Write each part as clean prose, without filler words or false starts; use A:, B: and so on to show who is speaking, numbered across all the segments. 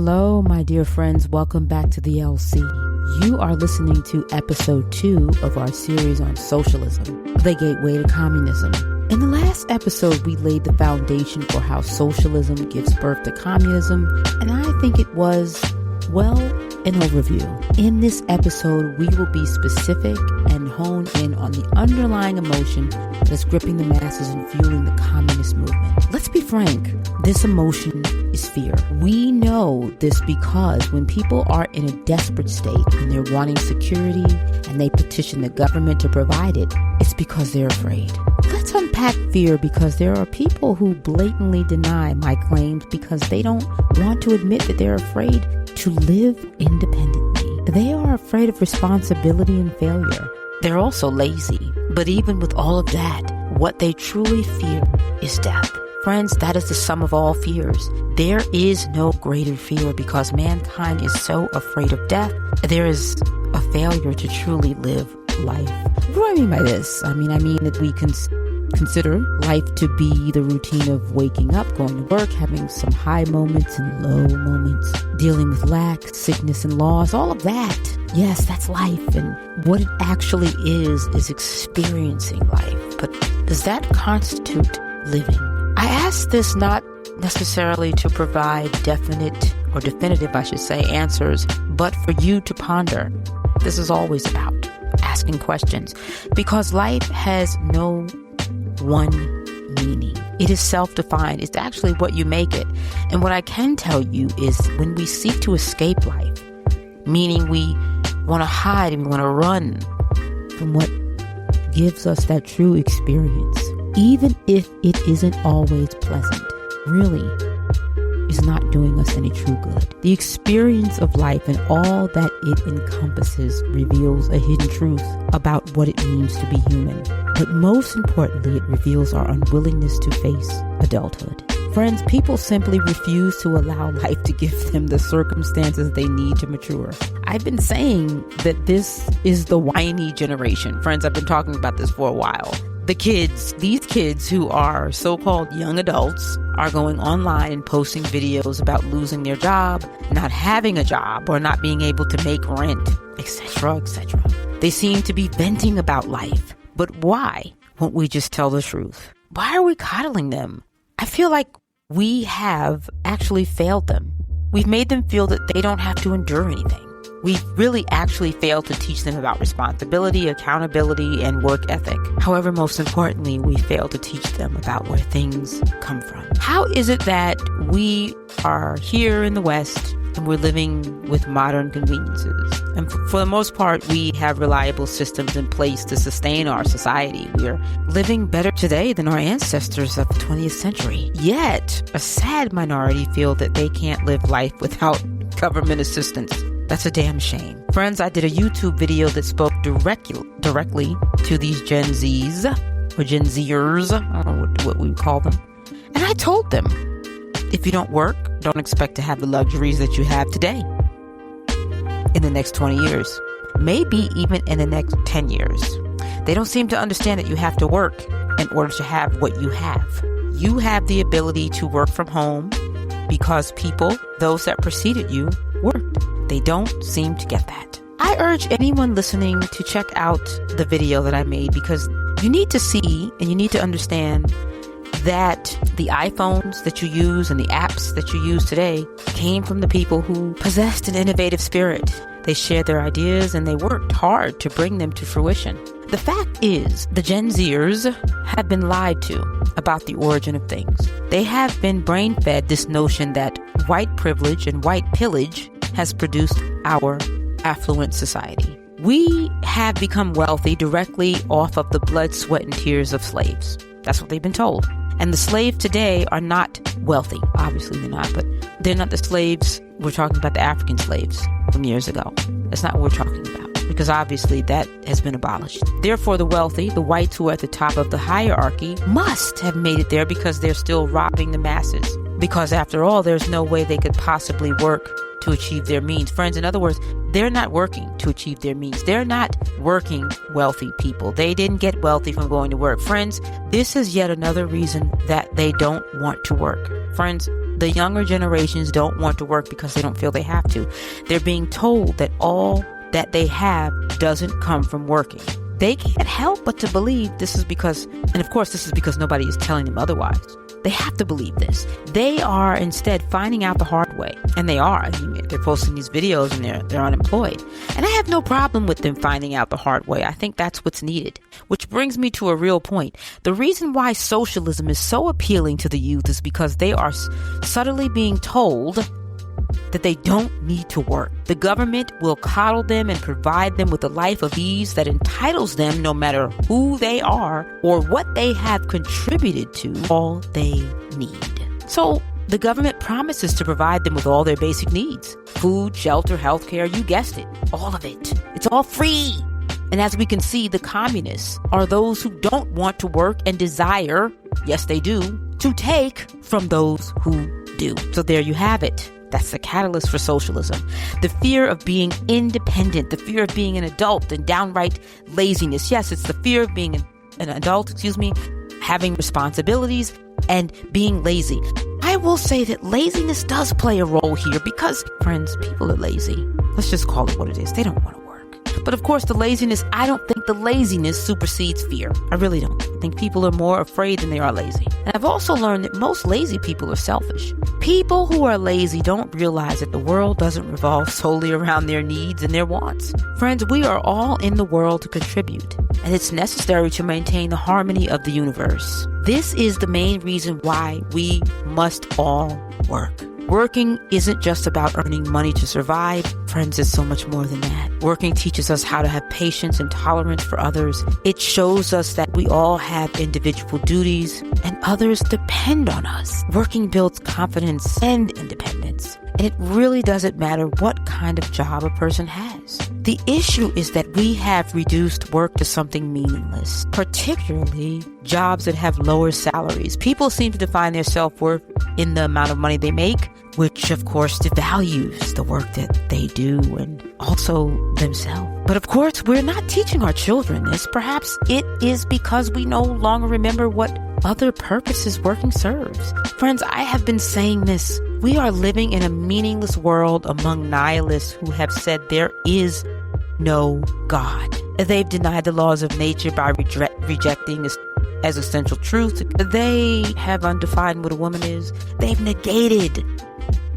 A: Hello, my dear friends. Welcome back to the LC. You are listening to episode 2 of our series on socialism, the gateway to communism. In the last episode, we laid the foundation for how socialism gives birth to communism, and I think it was, well, an overview. In this episode, we will be specific and hone in on the underlying emotion that's gripping the masses and fueling the communist movement. Let's be frank, this emotion is fear. We know this because when people are in a desperate state and they're wanting security and they petition the government to provide it, it's because they're afraid. Let's unpack fear, because there are people who blatantly deny my claims because they don't want to admit that they're afraid to live independently. They are afraid of responsibility and failure. They're also lazy. But even with all of that, what they truly fear is death. Friends, that is the sum of all fears. There is no greater fear because mankind is so afraid of death. There is a failure to truly live life. What do I mean by this? I mean that we consider life to be the routine of waking up, going to work, having some high moments and low moments, dealing with lack, sickness, and loss, all of that. Yes, that's life. And what it actually is experiencing life. But does that constitute living? I ask this not necessarily to provide definitive, answers, but for you to ponder. This is always about asking questions, because life has no one meaning. It is self-defined. It's actually what you make it. And what I can tell you is when we seek to escape life, meaning we want to hide and we want to run from what gives us that true experience, even if it isn't always pleasant, really is not doing us any true good. The experience of life and all that it encompasses reveals a hidden truth about what it means to be human. But most importantly, it reveals our unwillingness to face adulthood. Friends, people simply refuse to allow life to give them the circumstances they need to mature. I've been saying that this is the whiny generation. Friends, I've been talking about this for a while. These kids who are so-called young adults are going online and posting videos about losing their job, not having a job, or not being able to make rent, etc., etc. They seem to be venting about life. But why won't we just tell the truth? Why are we coddling them? I feel like we have actually failed them. We've made them feel that they don't have to endure anything. We've really actually failed to teach them about responsibility, accountability, and work ethic. However, most importantly, we fail to teach them about where things come from. How is it that we are here in the West and we're living with modern conveniences? And for the most part, we have reliable systems in place to sustain our society. We are living better today than our ancestors of the 20th century. Yet, a sad minority feel that they can't live life without government assistance. That's a damn shame. Friends, I did a YouTube video that spoke directly to these Gen Zs, or Gen Zers, I don't know what we would call them. And I told them, if you don't work, don't expect to have the luxuries that you have today in the next 20 years, maybe even in the next 10 years. They don't seem to understand that you have to work in order to have what you have. You have the ability to work from home because people, those that preceded you, worked. They don't seem to get that. I urge anyone listening to check out the video that I made, because you need to see and you need to understand that the iPhones that you use and the apps that you use today came from the people who possessed an innovative spirit. They shared their ideas and they worked hard to bring them to fruition. The fact is, the Gen Zers have been lied to about the origin of things. They have been brain-fed this notion that white privilege and white pillage has produced our affluent society. We have become wealthy directly off of the blood, sweat, and tears of slaves. That's what they've been told. And the slaves today are not wealthy. Obviously they're not, but they're not the slaves. We're talking about the African slaves from years ago. That's not what we're talking about, because obviously that has been abolished. Therefore, the wealthy, the whites who are at the top of the hierarchy, must have made it there because they're still robbing the masses. Because after all, there's no way they could possibly work to achieve their means. Friends, in other words, they're not working to achieve their means. They're not working wealthy people. They didn't get wealthy from going to work. Friends, this is yet another reason that they don't want to work. Friends, The younger generations don't want to work because they don't feel they have to. They're being told that all that they have doesn't come from working. They can't help but to believe this is because, and of course this is because nobody is telling them otherwise. They have to believe this. They are instead finding out the hard way. And they are. I mean, they're posting these videos and they're unemployed. And I have no problem with them finding out the hard way. I think that's what's needed. Which brings me to a real point. The reason why socialism is so appealing to the youth is because they are subtly being told that they don't need to work. The government will coddle them and provide them with a life of ease that entitles them, no matter who they are or what they have contributed to, all they need. So the government promises to provide them with all their basic needs. Food, shelter, healthcare, you guessed it. All of it. It's all free. And as we can see, the communists are those who don't want to work and desire, yes they do, to take from those who do. So there you have it. That's the catalyst for socialism. The fear of being independent, the fear of being an adult, and downright laziness. Yes, it's the fear of being an adult, having responsibilities and being lazy. I will say that laziness does play a role here because, friends, people are lazy. Let's just call it what it is. They don't want to work. But of course, I don't think the laziness supersedes fear. I really don't. I think people are more afraid than they are lazy. And I've also learned that most lazy people are selfish. People who are lazy don't realize that the world doesn't revolve solely around their needs and their wants. Friends, we are all in the world to contribute, and it's necessary to maintain the harmony of the universe. This is the main reason why we must all work. Working isn't just about earning money to survive. Friends, it's so much more than that. Working teaches us how to have patience and tolerance for others. It shows us that we all have individual duties and others depend on us. Working builds confidence and independence. And it really doesn't matter what kind of job a person has. The issue is that we have reduced work to something meaningless, particularly jobs that have lower salaries. People seem to define their self-worth in the amount of money they make, which of course devalues the work that they do and also themselves. But of course, we're not teaching our children this. Perhaps it is because we no longer remember what other purposes working serves. Friends, I have been saying this. We are living in a meaningless world among nihilists who have said there is no God. They've denied the laws of nature by rejecting as essential truth. They have undefined what a woman is. They've negated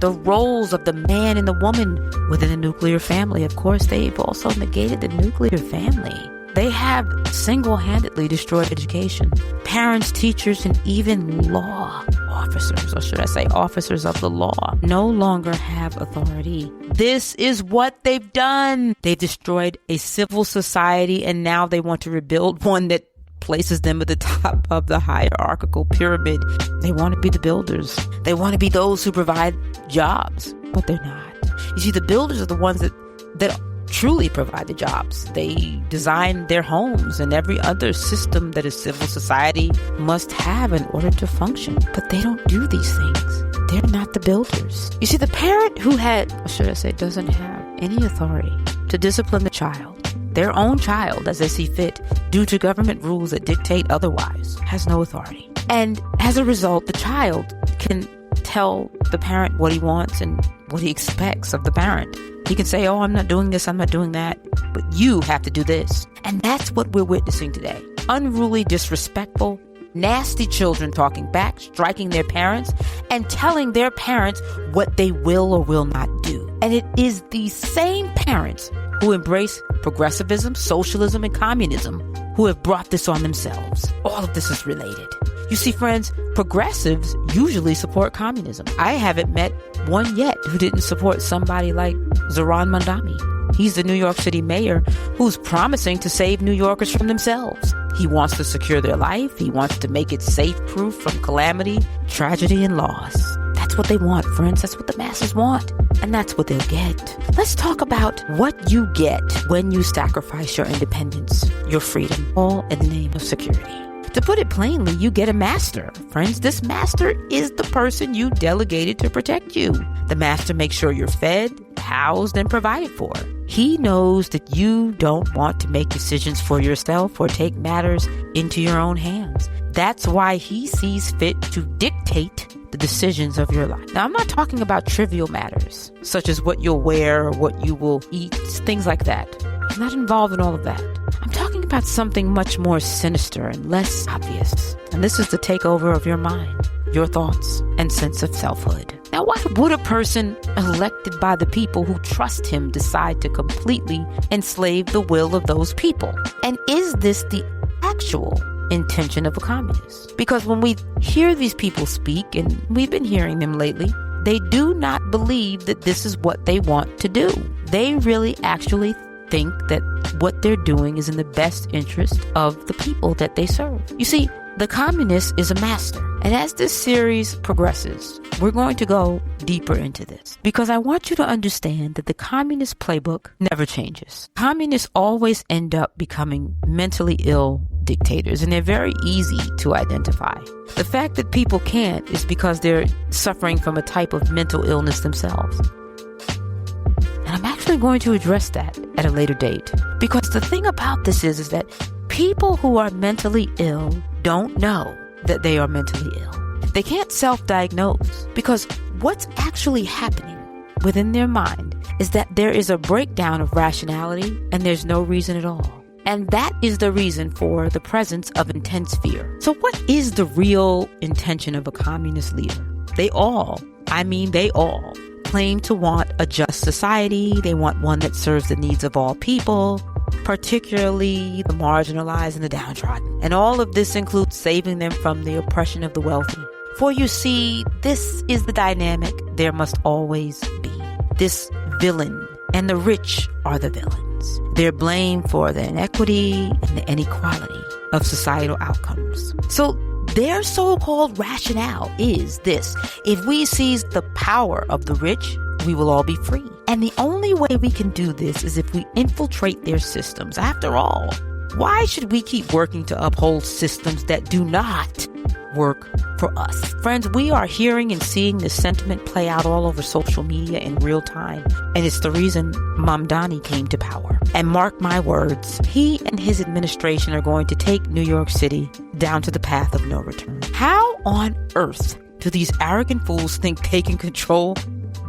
A: the roles of the man and the woman within the nuclear family. Of course, they've also negated the nuclear family. They have single-handedly destroyed education. Parents, teachers, and even law officers, or should I say officers of the law, no longer have authority. This is what they've done. They've destroyed a civil society, and now they want to rebuild one that places them at the top of the hierarchical pyramid. They want to be the builders. They want to be those who provide jobs, but they're not. You see, the builders are the ones that truly provide the jobs. They design their homes and every other system that a civil society must have in order to function. But they don't do these things. They're not the builders. You see, the parent who doesn't have any authority to discipline the child, their own child as they see fit, due to government rules that dictate otherwise, has no authority. And as a result, the child can tell the parent what he wants and what he expects of the parent. He can say, oh, I'm not doing this, I'm not doing that, but you have to do this. And that's what we're witnessing today. Unruly, disrespectful, nasty children talking back, striking their parents, and telling their parents what they will or will not do. And it is these same parents who embrace progressivism, socialism, and communism who have brought this on themselves. All of this is related. You see, friends, progressives usually support communism. I haven't met one yet who didn't support somebody like Zohran Mamdani. He's the New York City mayor who's promising to save New Yorkers from themselves. He wants to secure their life. He wants to make it safe-proof from calamity, tragedy, and loss. That's what they want, friends. That's what the masses want. And that's what they'll get. Let's talk about what you get when you sacrifice your independence, your freedom, all in the name of security. To put it plainly, you get a master. Friends, this master is the person you delegated to protect you. The master makes sure you're fed, housed, and provided for. He knows that you don't want to make decisions for yourself or take matters into your own hands. That's why he sees fit to dictate the decisions of your life. Now, I'm not talking about trivial matters, such as what you'll wear or what you will eat, things like that. I'm not involved in all of that. I'm talking about something much more sinister and less obvious. And this is the takeover of your mind, your thoughts, and sense of selfhood. Now, why would a person elected by the people who trust him decide to completely enslave the will of those people? And is this the actual intention of a communist? Because when we hear these people speak, and we've been hearing them lately, they do not believe that this is what they want to do. They really actually think that what they're doing is in the best interest of the people that they serve. You see, the communist is a master. And as this series progresses, we're going to go deeper into this because I want you to understand that the communist playbook never changes. Communists always end up becoming mentally ill dictators, and they're very easy to identify. The fact that people can't is because they're suffering from a type of mental illness themselves. And I'm actually going to address that at a later date because the thing about this is that people who are mentally ill don't know that they are mentally ill. They can't self-diagnose because what's actually happening within their mind is that there is a breakdown of rationality and there's no reason at all. And that is the reason for the presence of intense fear. So what is the real intention of a communist leader? They all claim to want a just society. They want one that serves the needs of all people, particularly the marginalized and the downtrodden. And all of this includes saving them from the oppression of the wealthy. For you see, this is the dynamic there must always be. This villain, and the rich are the villains. They're blamed for the inequity and the inequality of societal outcomes. So their so-called rationale is this: if we seize the power of the rich, we will all be free. And the only way we can do this is if we infiltrate their systems. After all, why should we keep working to uphold systems that do not work for us? Friends, we are hearing and seeing this sentiment play out all over social media in real time. And it's the reason Mamdani came to power. And mark my words, he and his administration are going to take New York City down to the path of no return. How on earth do these arrogant fools think they can control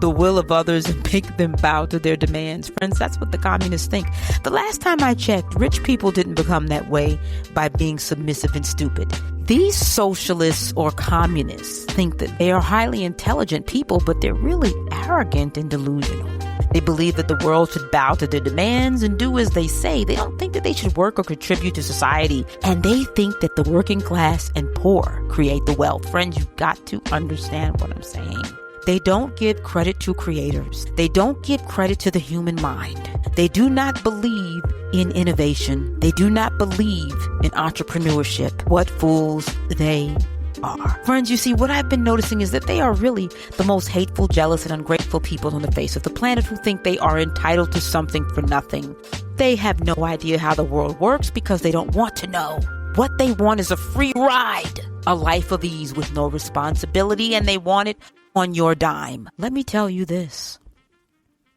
A: the will of others and make them bow to their demands? Friends, that's what the communists think. The last time I checked, rich people didn't become that way by being submissive and stupid. These socialists or communists think that they are highly intelligent people, but they're really arrogant and delusional. They believe that the world should bow to their demands and do as they say. They don't think that they should work or contribute to society. And they think that the working class and poor create the wealth. Friends, you've got to understand what I'm saying. They don't give credit to creators. They don't give credit to the human mind. They do not believe in innovation. They do not believe in entrepreneurship. What fools they are. Friends, you see, what I've been noticing is that they are really the most hateful, jealous, and ungrateful people on the face of the planet who think they are entitled to something for nothing. They have no idea how the world works because they don't want to know. What they want is a free ride, a life of ease with no responsibility, and they want it on your dime. Let me tell you this.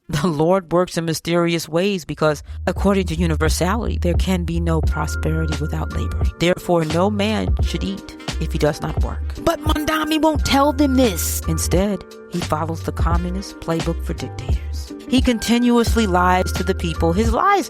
A: The Lord works in mysterious ways because, according to universality, there can be no prosperity without laboring. Therefore, no man should eat if he does not work. But Mamdani won't tell them this. Instead, he follows the communist playbook for dictators. He continuously lies to the people. His lies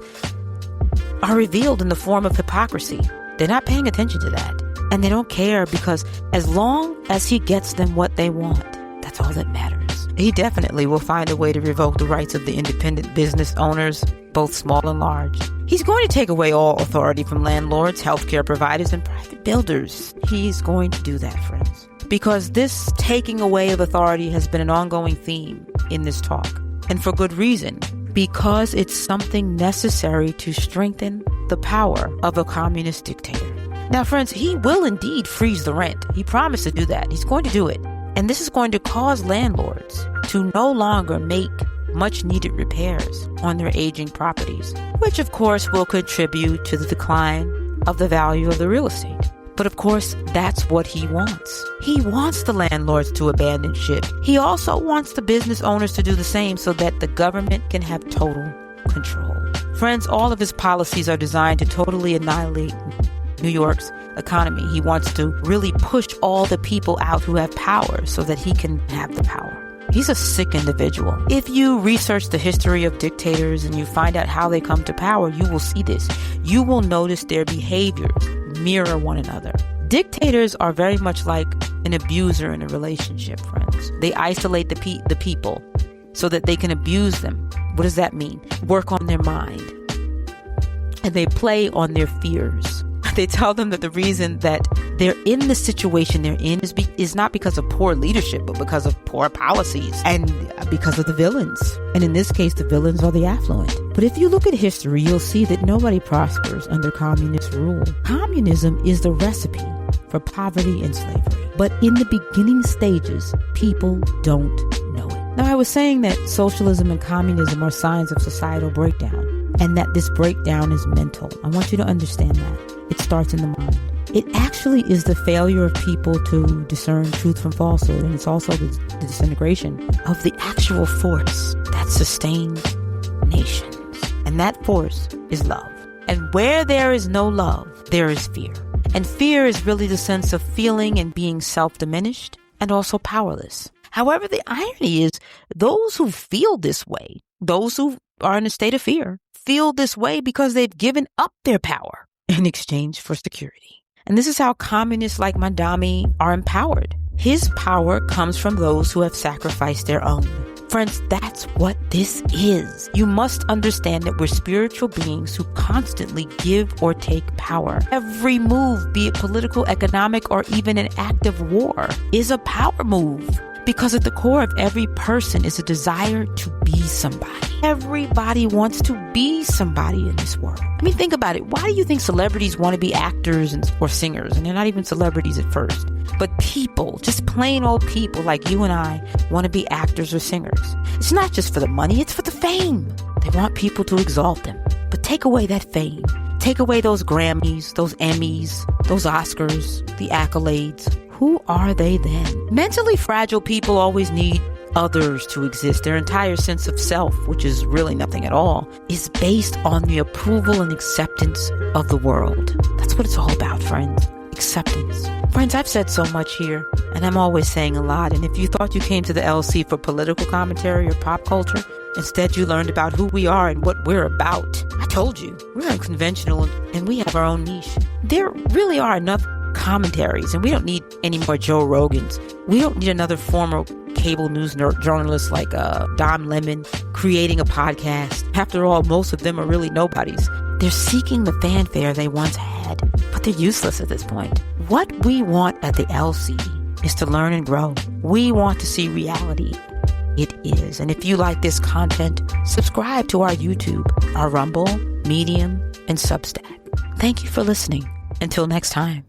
A: are revealed in the form of hypocrisy. They're not paying attention to that. And they don't care because as long as he gets them what they want, that's all that matters. He definitely will find a way to revoke the rights of the independent business owners, both small and large. He's going to take away all authority from landlords, healthcare providers, and private builders. He's going to do that, friends. Because this taking away of authority has been an ongoing theme in this talk. And for good reason. Because it's something necessary to strengthen the power of a communist dictator. Now, friends, he will indeed freeze the rent. He promised to do that. He's going to do it. And this is going to cause landlords to no longer make much needed repairs on their aging properties, which of course will contribute to the decline of the value of the real estate. But of course, that's what he wants. He wants the landlords to abandon ship. He also wants the business owners to do the same so that the government can have total control. Friends, all of his policies are designed to totally annihilate New York's economy. He wants to really push all the people out who have power so that he can have the power. He's a sick individual. If you research the history of dictators and you find out how they come to power, you will see this. You will notice their behaviors mirror one another. Dictators are very much like an abuser in a relationship, friends. They isolate the people so that they can abuse them. What does that mean? Work on their mind. And they play on their fears. They tell them that the reason that they're in the situation they're in is not because of poor leadership, but because of poor policies and because of the villains. And in this case, the villains are the affluent. But if you look at history, you'll see that nobody prospers under communist rule. Communism is the recipe for poverty and slavery. But in the beginning stages, people don't know it. Now, I was saying that socialism and communism are signs of societal breakdown, and that this breakdown is mental. I want you to understand that. It starts in the mind. It actually is the failure of people to discern truth from falsehood, and it's also the disintegration of the actual force that sustains nations. And that force is love. And where there is no love, there is fear. And fear is really the sense of feeling and being self-diminished and also powerless. However, the irony is those who feel this way, those who are in a state of fear, feel this way because they've given up their power in exchange for security. And this is how communists like Madami are empowered. His power comes from those who have sacrificed their own. Friends, that's what this is. You must understand that we're spiritual beings who constantly give or take power. Every move, be it political, economic, or even an act of war, is a power move. Because at the core of every person is a desire to be somebody. Everybody wants to be somebody in this world. I mean, think about it. Why do you think celebrities want to be actors or singers? And they're not even celebrities at first. But people, just plain old people like you and I, want to be actors or singers. It's not just for the money, it's for the fame. They want people to exalt them. But take away that fame. Take away those Grammys, those Emmys, those Oscars, the accolades. Who are they then? Mentally fragile people always need others to exist. Their entire sense of self, which is really nothing at all, is based on the approval and acceptance of the world. That's what it's all about, friends. Acceptance. Friends, I've said so much here, and I'm always saying a lot. And if you thought you came to the LC for political commentary or pop culture, instead you learned about who we are and what we're about. I told you, we're unconventional and we have our own niche. There really are enough commentaries, and we don't need any more Joe Rogans. We don't need another former cable news journalist like Don Lemon creating a podcast. After all, most of them are really nobodies. They're seeking the fanfare they once had, but they're useless at this point. What we want at the LC is to learn and grow. We want to see reality. It is. And if you like this content, subscribe to our YouTube, our Rumble, Medium, and Substack. Thank you for listening. Until next time.